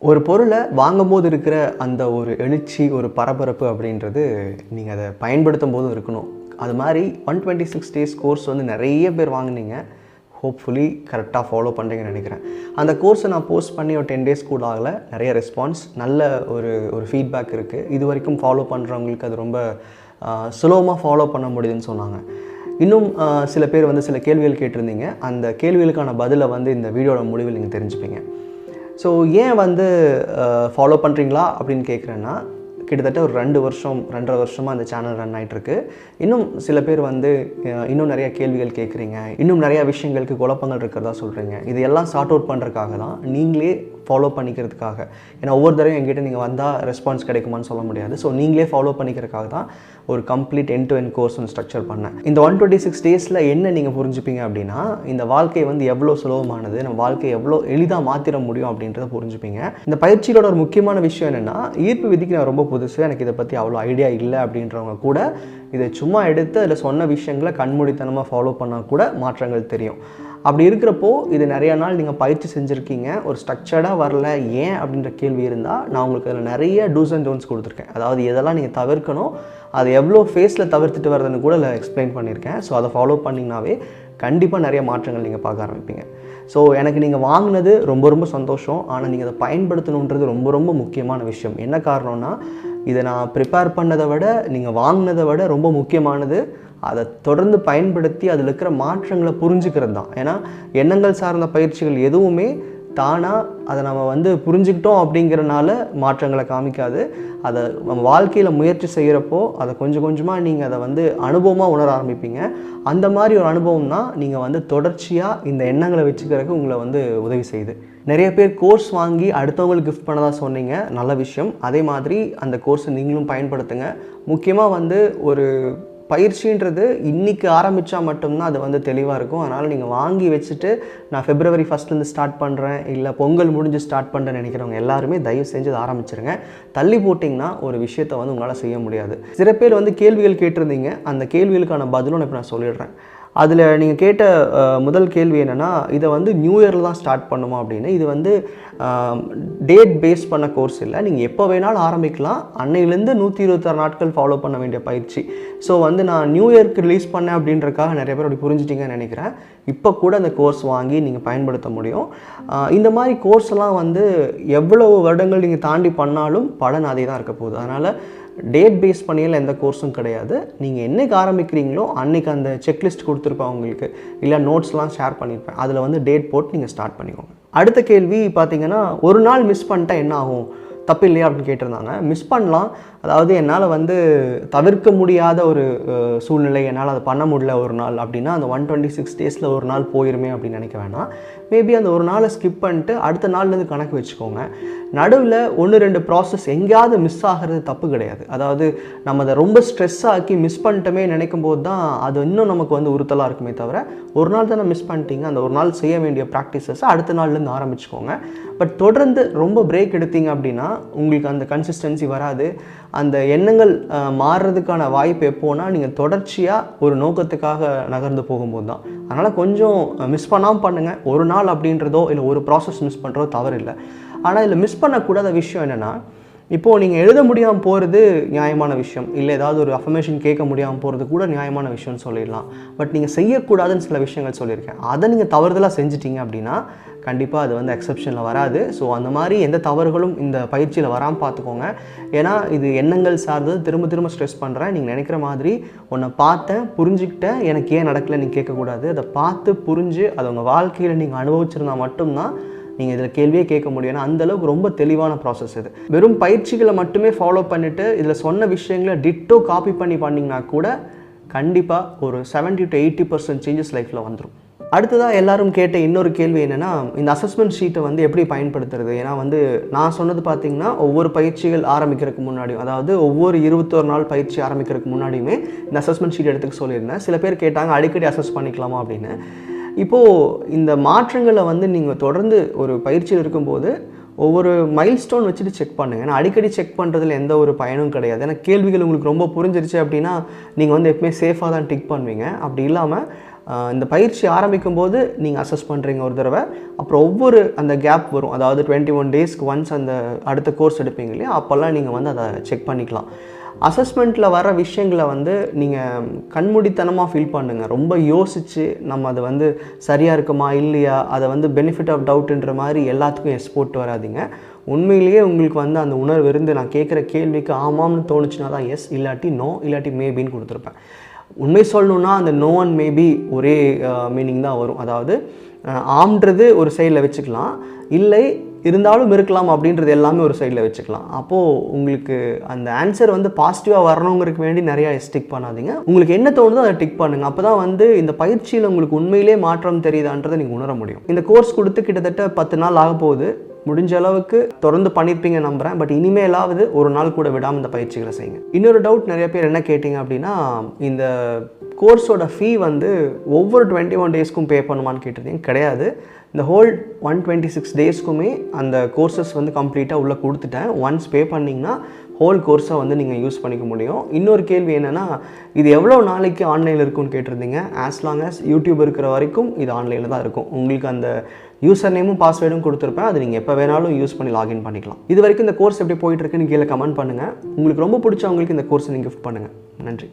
ஒரு பொருளை வாங்கும்போது இருக்கிற அந்த ஒரு எழுச்சி, ஒரு பரபரப்பு அப்படின்றது நீங்கள் அதை பயன்படுத்தும் போதும் இருக்கணும். அது மாதிரி 126 டேஸ் கோர்ஸ் வந்து நிறைய பேர் வாங்கினீங்க. ஹோப்ஃபுல்லி கரெக்டாக ஃபாலோ பண்ணுறீங்கன்னு நினைக்கிறேன். அந்த கோர்ஸை நான் போஸ்ட் பண்ணி ஒரு 10 டேஸ் கூட ஆகலை, நிறைய ரெஸ்பான்ஸ், நல்ல ஒரு ஃபீட்பேக் இருக்குது. இது வரைக்கும் ஃபாலோ பண்ணுறவங்களுக்கு அது ரொம்ப சுலபமாக ஃபாலோ பண்ண முடியுதுன்னு சொன்னாங்க. இன்னும் சில பேர் வந்து சில கேள்விகள் கேட்டிருந்தீங்க. அந்த கேள்விகளுக்கான பதிலை வந்து இந்த வீடியோட முடிவில் நீங்கள் தெரிஞ்சுப்பீங்க. ஸோ ஏன் வந்து ஃபாலோ பண்ணுறீங்களா அப்படின்னு கேட்குறேன்னா, கிட்டத்தட்ட ஒரு 2 வருஷம் 2.5 வருஷமாக அந்த சேனல் ரன் ஆகிட்டுருக்கு. இன்னும் சில பேர் வந்து இன்னும் நிறையா கேள்விகள் கேட்குறீங்க, இன்னும் நிறையா விஷயங்களுக்கு குழப்பங்கள் இருக்கிறதா சொல்கிறீங்க. இது எல்லாம் சார்ட் அவுட் பண்ணுறதுக்காக தான், நீங்களே ஃபாலோ பண்ணிக்கிறதுக்காக. ஏன்னா ஒவ்வொரு தடவையும் என்கிட்ட நீங்கள் வந்தால் ரெஸ்பான்ஸ் கிடைக்குமான்னு சொல்ல முடியாது. ஸோ நீங்களே ஃபாலோ பண்ணிக்கிறதுக்காக தான் ஒரு complete end to end course ஒன்று ஸ்ட்ரக்சர் பண்ணேன். இந்த 126 டேஸில் என்ன நீங்கள் புரிஞ்சுப்பீங்க அப்படின்னா, இந்த வாழ்க்கை வந்து எவ்வளோ சுலபமானது, நம்ம வாழ்க்கையை எவ்வளோ எளிதாக மாற்றிட முடியும் அப்படின்றத புரிஞ்சுப்பீங்க. இந்த பயிற்சியோட ஒரு முக்கியமான விஷயம் என்னென்னா, ஈர்ப்பு விதிக்கு நான் ரொம்ப புதுசு, எனக்கு இதை பற்றி அவ்வளோ ஐடியா இல்லை அப்படின்றவங்க கூட இதை சும்மா எடுத்து அதில் சொன்ன விஷயங்களை கண்மூடித்தனமாக ஃபாலோ பண்ணால் கூட மாற்றங்கள் தெரியும். அப்படி இருக்கிறப்போ இது நிறையா நாள் நீங்கள் பயிற்சி செஞ்சுருக்கீங்க, ஒரு ஸ்ட்ரக்சர்டாக வரல ஏன் அப்படின்ற கேள்வி இருந்தால், நான் உங்களுக்கு அதில் நிறைய டூஸ் அண்ட் டோன்ட்ஸ் கொடுத்துருக்கேன். அதாவது எதெல்லாம் நீங்கள் தவிர்க்கணும், அது எவ்வளோ ஃபேஸில் தவிர்த்துட்டு வரதுன்னு கூட அதில் எக்ஸ்பிளைன் பண்ணியிருக்கேன். ஸோ அதை ஃபாலோ பண்ணிங்கனாவே கண்டிப்பாக நிறைய மாற்றங்கள் நீங்கள் பார்க்க ஆரம்பிப்பீங்க. ஸோ எனக்கு நீங்கள் வாங்கினது ரொம்ப ரொம்ப சந்தோஷம். ஆனால் நீங்கள் அதை பயன்படுத்தணுன்றது ரொம்ப ரொம்ப முக்கியமான விஷயம். என்ன காரணம்னா, இதை நான் ப்ரிப்பேர் பண்ணதை விட நீங்கள் வாங்கினதை விட ரொம்ப முக்கியமானது அதை தொடர்ந்து பயன்படுத்தி அதில் இருக்கிற மாற்றங்களை புரிஞ்சுக்கிறது தான். ஏன்னா எண்ணங்கள் சார்ந்த பயிற்சிகள் எதுவுமே தானாக அதை நம்ம வந்து புரிஞ்சுக்கிட்டோம் அப்படிங்கிறனால மாற்றங்களை காமிக்காது. அதை நம்ம வாழ்க்கையில் முயற்சி செய்கிறப்போ அதை கொஞ்சம் கொஞ்சமாக நீங்கள் அதை வந்து அனுபவமாக உணர ஆரம்பிப்பீங்க. அந்த மாதிரி ஒரு அனுபவம் தான் நீங்கள் வந்து தொடர்ச்சியாக இந்த எண்ணங்களை வச்சுக்கிறதுக்கு உங்களை வந்து உதவி செய்யுது. நிறைய பேர் கோர்ஸ் வாங்கி அடுத்தவங்களுக்கு கிஃப்ட் பண்ணதாக சொன்னீங்க, நல்ல விஷயம். அதே மாதிரி அந்த கோர்ஸை நீங்களும் பயன்படுத்துங்க. முக்கியமாக வந்து ஒரு பயிற்சின்றது இன்றைக்கி ஆரம்பித்தா மட்டும்தான் அது வந்து தெளிவாக இருக்கும். அதனால் நீங்கள் வாங்கி வச்சுட்டு நான் February 1 ஸ்டார்ட் பண்ணுறேன், இல்லை பொங்கல் முடிஞ்சு ஸ்டார்ட் பண்ணுறேன்னு நினைக்கிறவங்க எல்லாருமே தயவு செஞ்சு அதை ஆரம்பிச்சிருங்க. தள்ளி போட்டிங்கன்னா ஒரு விஷயத்தை வந்து உங்களால் செய்ய முடியாது. சில பேர் வந்து கேள்விகள் கேட்டிருந்தீங்க, அந்த கேள்விகளுக்கான பதிலும் இப்போ நான் சொல்லிடுறேன். அதில் நீங்கள் கேட்ட முதல் கேள்வி என்னென்னா, இதை வந்து நியூ இயரில் தான் ஸ்டார்ட் பண்ணுமா அப்படின்னு. இது வந்து டேட் பேஸ் பண்ண கோர்ஸ் இல்லை, நீங்கள் எப்போ வேணாலும் ஆரம்பிக்கலாம். அன்னையிலேருந்து 126 நாட்கள் ஃபாலோ பண்ண வேண்டிய பயிற்சி. ஸோ வந்து நான் நியூ இயர்க்கு ரிலீஸ் பண்ணேன் அப்படின்றக்காக நிறைய பேர் அப்படி புரிஞ்சிட்டிங்கன்னு நினைக்கிறேன். இப்போ கூட அந்த கோர்ஸ் வாங்கி நீங்கள் பயன்படுத்த முடியும். இந்த மாதிரி கோர்ஸ் எல்லாம் வந்து எவ்வளோ வருடங்கள் நீங்கள் தாண்டி பண்ணாலும் பலன் அதே தான் இருக்க போகுது. அதனால் டேட் பேஸ் பண்ணியில் எந்த கோர்ஸும் கிடையாது. நீங்கள் என்றைக்கு ஆரம்பிக்கிறீங்களோ அன்றைக்கி அந்த செக்லிஸ்ட் கொடுத்துருப்பேன் உங்களுக்கு, இல்லை நோட்ஸ்லாம் ஷேர் பண்ணியிருப்பேன். அதில் வந்து டேட் போட்டு நீங்கள் ஸ்டார்ட் பண்ணிக்கோங்க. அடுத்த கேள்வி பார்த்தீங்கன்னா, ஒரு நாள் மிஸ் பண்ணிட்டா என்ன ஆகும், தப்பு இல்லையா அப்படின்னு கேட்டிருந்தாங்க. மிஸ் பண்ணலாம். அதாவது என்னால் வந்து தவிர்க்க முடியாத ஒரு சூழ்நிலை, என்னால் அதை பண்ண முடியல ஒரு நாள் அப்படின்னா, அந்த 126 டேஸில் ஒரு நாள் போயிருமே அப்படின்னு நினைக்க வேணாம். மேபி அந்த ஒரு நாளை ஸ்கிப் பண்ணிட்டு அடுத்த நாள்லேருந்து கணக்கு வச்சுக்கோங்க. நடுவில் 1-2 ப்ராசஸ் எங்கேயாவது மிஸ் ஆகிறது தப்பு கிடையாது. அதாவது நம்ம அதை ரொம்ப ஸ்ட்ரெஸ் ஆக்கி மிஸ் பண்ணிட்டோமே நினைக்கும் போது தான் அது இன்னும் நமக்கு வந்து உறுத்தலாக இருக்குமே தவிர, ஒரு நாள் தானே மிஸ் பண்ணிட்டீங்க, அந்த ஒரு நாள் செய்ய வேண்டிய ப்ராக்டிசஸை அடுத்த நாள்லேருந்து ஆரம்பிச்சுக்கோங்க. பட் தொடர்ந்து ரொம்ப பிரேக் எடுத்தீங்க அப்படின்னா உங்களுக்கு அந்த கன்சிஸ்டன்சி வராது. அந்த எண்ணங்கள் மாறுறதுக்கான வாய்ப்பு எப்போனா, நீங்கள் தொடர்ச்சியாக ஒரு நோக்கத்துக்காக நகர்ந்து போகும்போது தான். அதனால் கொஞ்சம் மிஸ் பண்ணாமல் பண்ணுங்கள். ஒரு நாள் அப்படின்றதோ இல்லை ஒரு ப்ராசஸ் மிஸ் பண்ணுறதோ தவறு இல்லை. ஆனால் இதில் மிஸ் பண்ணக்கூடாத விஷயம் என்னென்னா, இப்போது நீங்கள் எழுத முடியாமல் போகிறது நியாயமான விஷயம், இல்லை ஏதாவது ஒரு அஃபர்மேஷன் கேட்க முடியாமல் போகிறது கூட நியாயமான விஷயம்னு சொல்லிடலாம். பட் நீங்கள் செய்யக்கூடாதுன்னு சில விஷயங்கள் சொல்லியிருக்கேன். அதை நீங்கள் தவறுதலாக செஞ்சிட்டிங்க அப்படின்னா கண்டிப்பாக அது வந்து எக்ஸப்ஷனில் வராது. ஸோ அந்த மாதிரி எந்த தவறுகளும் இந்த பயிற்சியில் வராமல் பார்த்துக்கோங்க. ஏன்னா இது எண்ணங்கள் சார்ந்தது. திரும்ப திரும்ப ஸ்ட்ரெஸ் பண்ணுறேன். நீங்கள் நினைக்கிற மாதிரி ஒன்றை பார்த்தேன், புரிஞ்சுக்கிட்டேன், எனக்கு ஏன் நடக்கலை நீங்கள் கேட்கக்கூடாது. அதை பார்த்து புரிஞ்சு அதை உங்கள் வாழ்க்கையில் நீங்கள் அனுபவிச்சிருந்தால் மட்டும்தான் நீங்கள் இதில் கேள்வியே கேட்க முடியும். ஏன்னா அந்தளவுக்கு ரொம்ப தெளிவான ப்ராசஸ் இது. வெறும் பயிற்சிகளை மட்டுமே ஃபாலோ பண்ணிவிட்டு இதில் சொன்ன விஷயங்களை டிட்டோ காப்பி பண்ணிங்கன்னா கூட கண்டிப்பாக ஒரு 70 to 80% சேஞ்சஸ் லைஃப்பில் வந்துடும். அடுத்ததாக எல்லாரும் கேட்ட இன்னொரு கேள்வி என்னென்னா, இந்த அசஸ்மெண்ட் ஷீட்டை வந்து எப்படி பயன்படுத்துறது. ஏன்னா வந்து நான் சொன்னது பார்த்திங்கன்னா, ஒவ்வொரு பயிற்சிகள் ஆரம்பிக்கிறதுக்கு முன்னாடியும், அதாவது ஒவ்வொரு 21 நாள் பயிற்சி ஆரம்பிக்கிறதுக்கு முன்னாடியுமே இந்த அசஸ்மெண்ட் ஷீட் எடுத்துக்க சொல்லியிருந்தேன். சில பேர் கேட்டாங்க அடிக்கடி அசஸ் பண்ணிக்கலாமா அப்படின்னு. இப்போது இந்த மாற்றங்களை வந்து நீங்கள் தொடர்ந்து ஒரு பயிற்சியில் இருக்கும்போது ஒவ்வொரு மைல்ஸ்டோன் வச்சுட்டு செக் பண்ணுங்கள். ஏன்னா அடிக்கடி செக் பண்ணுறதுல எந்த ஒரு பயனும் கிடையாது. ஏன்னா கேள்விகள் உங்களுக்கு ரொம்ப புரிஞ்சிருச்சு அப்படின்னா நீங்கள் வந்து எப்பவுமே சேஃபாக தான் டிக் பண்ணுவீங்க. அப்படி இல்லாமல் இந்த பயிற்சி ஆரம்பிக்கும் போது நீங்கள் அசஸ் பண்ணுறீங்க ஒரு தடவை, அப்புறம் ஒவ்வொரு அந்த கேப் வரும், அதாவது 21 டேஸ்க்கு ஒன்ஸ் அந்த அடுத்த கோர்ஸ் எடுப்பீங்க இல்லையா, அப்போல்லாம் நீங்கள் வந்து அதை செக் பண்ணிக்கலாம். அசஸ்மெண்ட்டில் வர விஷயங்களை வந்து நீங்கள் கண்மூடித்தனமாக ஃபீல் பண்ணுங்கள். ரொம்ப யோசித்து நம்ம அது வந்து சரியாக இருக்குமா இல்லையா, அதை வந்து பெனிஃபிட் ஆஃப் டவுட்டுன்ற மாதிரி எல்லாத்துக்கும் எஸ் போட்டு வராதிங்க. உண்மையிலேயே உங்களுக்கு வந்து அந்த உணர்வு இருந்து நான் கேட்குற கேள்விக்கு ஆமாம்னு தோணுச்சுன்னா தான் எஸ், இல்லாட்டி நோ, இல்லாட்டி மேபின்னு கொடுத்துருப்பேன். உண்மை சொல்லணுன்னா அந்த நோ அண்ட் மேபி ஒரே மீனிங் தான் வரும். அதாவது ஆம்ன்றது ஒரு சைடில் வச்சுக்கலாம், இல்லை இருந்தாலும் இருக்கலாம் அப்படின்றது எல்லாமே ஒரு சைடில் வச்சுக்கலாம். அப்போது உங்களுக்கு அந்த ஆன்சர் வந்து பாசிட்டிவாக வரணுங்கிறதுக்கு வேண்டி நிறையா டிக் பண்ணாதீங்க. உங்களுக்கு என்ன தோணுதோ அதை டிக் பண்ணுங்கள். அப்போ தான் வந்து இந்த பயிற்சியில் உங்களுக்கு உண்மையிலே மாற்றம் தெரியுதான்றதை நீங்கள் உணர முடியும். இந்த கோர்ஸ் கொடுத்து கிட்டத்தட்ட 10 நாள் ஆக போகுது. முடிஞ்ச அளவுக்கு தொடர்ந்து பண்ணியிருப்பீங்க நம்புகிறேன். பட் இனிமேலாவது ஒரு நாள் கூட விடாமல் இந்த பயிற்சிகளை செய்யுங்க. இன்னொரு டவுட் நிறைய பேர் என்ன கேட்டிங்க அப்படின்னா, இந்த கோர்ஸோட ஃபீ வந்து ஒவ்வொரு 21 டேஸ்க்கும் பே பண்ணுமான்னு கேட்டிருந்தீங்க. கிடையாது. இந்த ஹோல் 126 டேஸ்க்குமே அந்த கோர்சஸ் வந்து கம்ப்ளீட்டாக உள்ளே கொடுத்துட்டேன். ஒன்ஸ் பே பண்ணிங்கன்னா ஹோல் கோர்ஸை வந்து நீங்கள் யூஸ் பண்ணிக்க முடியும். இன்னொரு கேள்வி என்னென்னா, இது எவ்வளோ நாளைக்கு ஆன்லைனில் இருக்குன்னு கேட்டிருந்தீங்க. ஆஸ் லாங் ஆஸ் யூடியூப் இருக்கிற வரைக்கும் இது ஆன்லைனில் தான் இருக்கும். உங்களுக்கு அந்த யூசர் நேமும் பாஸ்வேர்டும் கொடுத்துருப்பேன். அது நீங்கள் எப்போ வேணாலும் யூஸ் பண்ணி லாகின் பண்ணிக்கலாம். இது வரைக்கும் இந்த கோர்ஸ் எப்படி போயிட்டு இருக்குன்னு கீழே கமெண்ட் பண்ணுங்கள். உங்களுக்கு ரொம்ப பிடிச்சவங்களுக்கு இந்த கோர்ஸை நீங்கள் கிஃப்ட் பண்ணுங்கள். நன்றி.